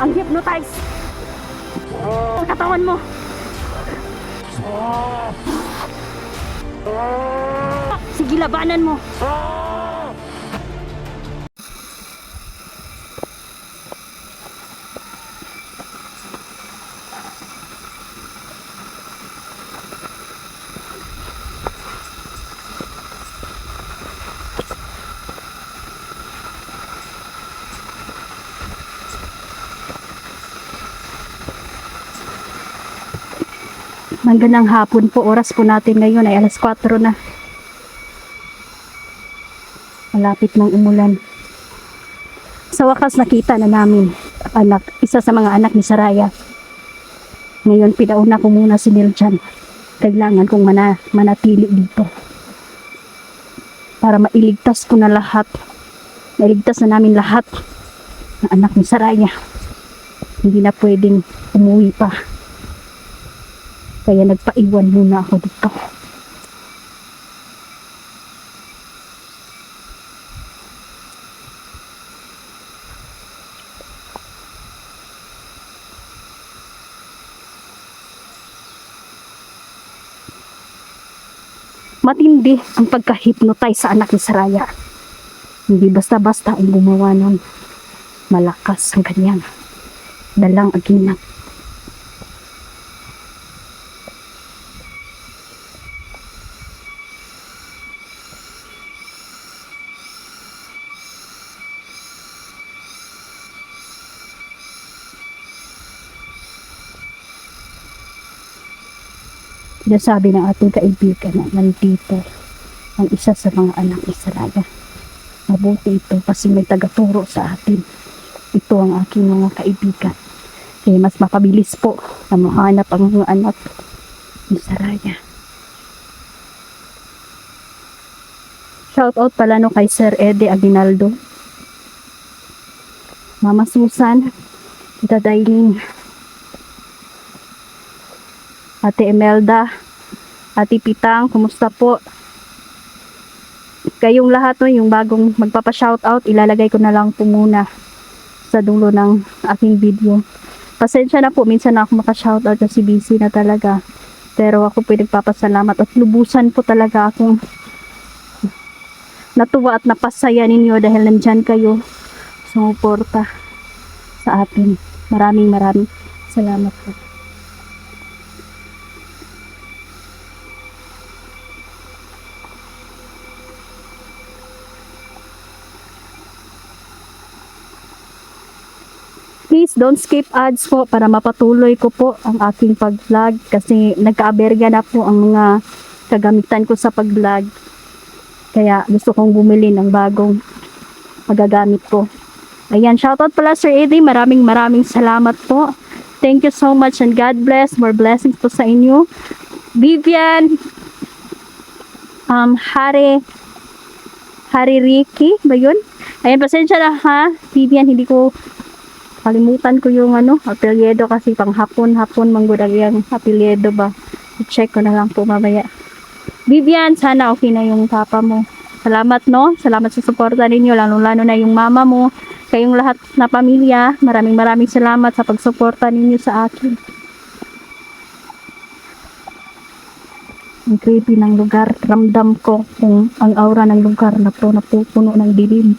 ang hypnotize sa katawan mo. Sige, labanan mo. Magandang hapon po. Oras po natin ngayon ay alas 4 na. Malapit ng umulan. Sa wakas nakita na namin anak, isa sa mga anak ni Saraya. Ngayon pinauna ko muna si Niljan. Kailangan kong manatili dito para mailigtas ko na lahat. Mailigtas na namin lahat ng anak ni Saraya. Hindi na pwedeng umuwi pa. Kaya nagpaiwan muna ako dito. Matindi ang pagka-hypnotize sa anak ni Saraya. Hindi basta-basta ang gumawa nun. Malakas ang kanyang dalang aginat. Sabi ng ating kaibigan na nandito ang isa sa mga anak ni Saraya. Mabuti ito kasi may tagaturo sa atin. Ito ang aking mga kaibigan. Kaya mas mapabilis po na mahanap ang mga anak ni Saraya. Shout out pala no kay Sir Eddie Aguinaldo, Mama Susan, Tita Dailin, Ate Imelda, Ate Pitang, kumusta po? Kayong lahat no, yung bagong magpapa-shoutout, ilalagay ko na lang po muna sa dulo ng aking video. Pasensya na po, minsan na ako maka-shoutout kasi busy na talaga. Pero ako po nagpapasalamat at lubusan po talaga akong natuwa at napasaya ninyo dahil nandyan kayo sumuporta sa atin. Maraming salamat po. Please don't skip ads po para mapatuloy ko po ang aking pag-vlog kasi nagkaaberga na po ang mga kagamitan ko sa pag-vlog. Kaya gusto kong bumili ng bagong magagamit ko. Ayan, shoutout pala Sir Eddie. Maraming salamat po. Thank you so much and God bless. More blessings po sa inyo. Vivian, Hari Ricky, ba yun? Ayan, pasensya na ha. Vivian, hindi ko kalimutan ko yung apelyedo kasi pang hapon manggurag yung apelyedo ba. I-check ko na lang po mamaya. Vivian, sana okay na yung papa mo. Salamat no. Salamat sa suporta ninyo, lalo na yung mama mo. Kayong lahat na pamilya. Maraming salamat sa pagsuporta ninyo sa akin. Ang creepy ng lugar. Ramdam ko kung ang aura ng lugar na po napupuno ng dilim.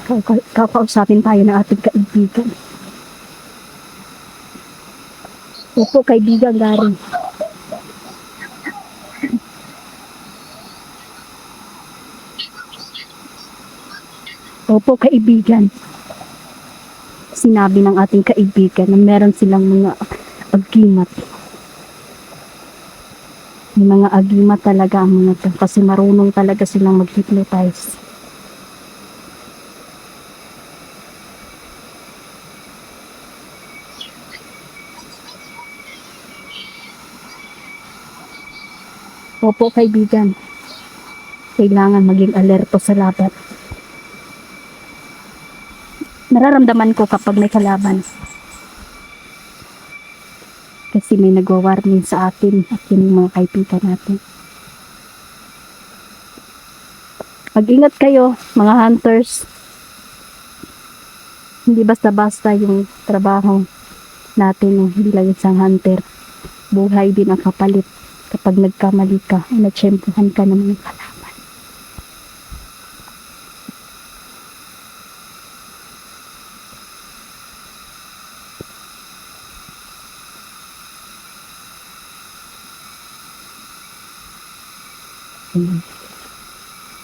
Kakausapin tayo ng ating kaibigan. Opo, kaibigan, Gary. Opo, kaibigan. Sinabi ng ating kaibigan na meron silang mga agimat. May mga agimat talaga ang mga to kasi marunong talaga silang mag-hypnotize. Opo, kaibigan. Kailangan maging alerto sa laban. Nararamdaman ko kapag may kalaban. Kasi may nagwa-warning sa atin at yun yung mga kaibigan natin. Mag-ingat kayo, mga hunters. Hindi basta-basta yung trabaho natin, hindi lang isang hunter. Buhay din ang kapalit kapag nagkamali ka o natsyempohan ka ng mga kalaban.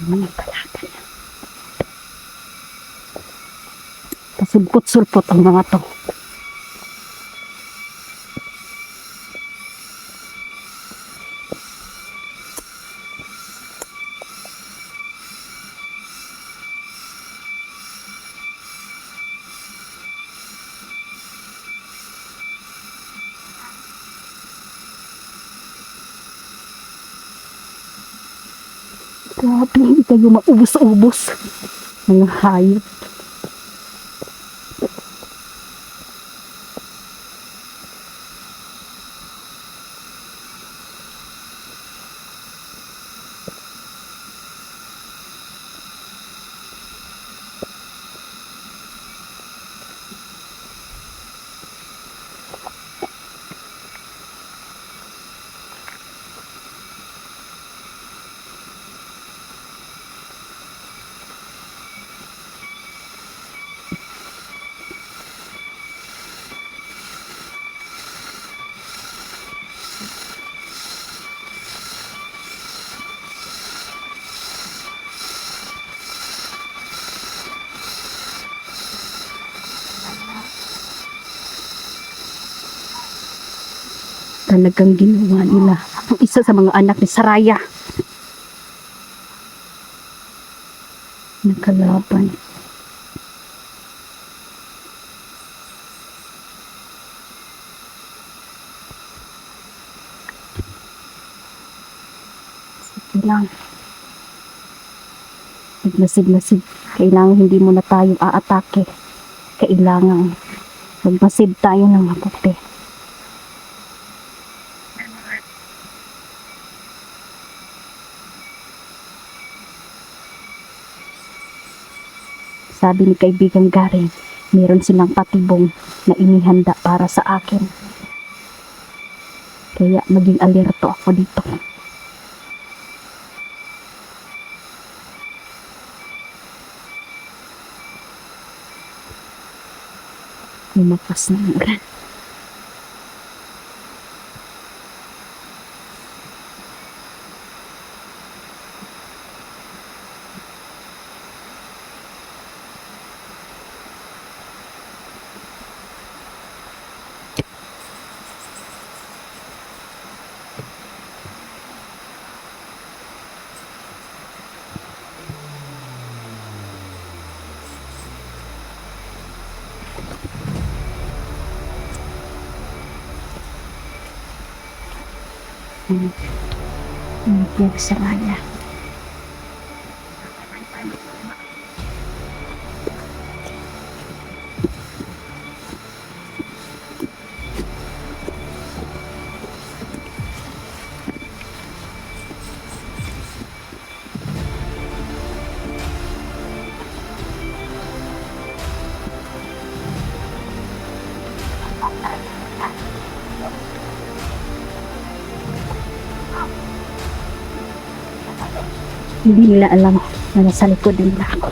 Mga kalaban. Pasulpot-sulpot ang mga to. Grabe, hindi kayo maubos-ubos. Mga hayop. Talagang ginawa nila ang isa sa mga anak ni Saraya. Nakalaban. Sige lang. Magmasid-masid. Kailangan hindi muna tayo aatake. Kailangan magmasid tayo ng mabuti. Sabi ni kaibigang Gary, meron silang patibong na inihanda para sa akin. Kaya maging alerto ako dito. Lumapas na ang ulan. Ang Saraya. Hindi nila alam na nasa likod nila ako.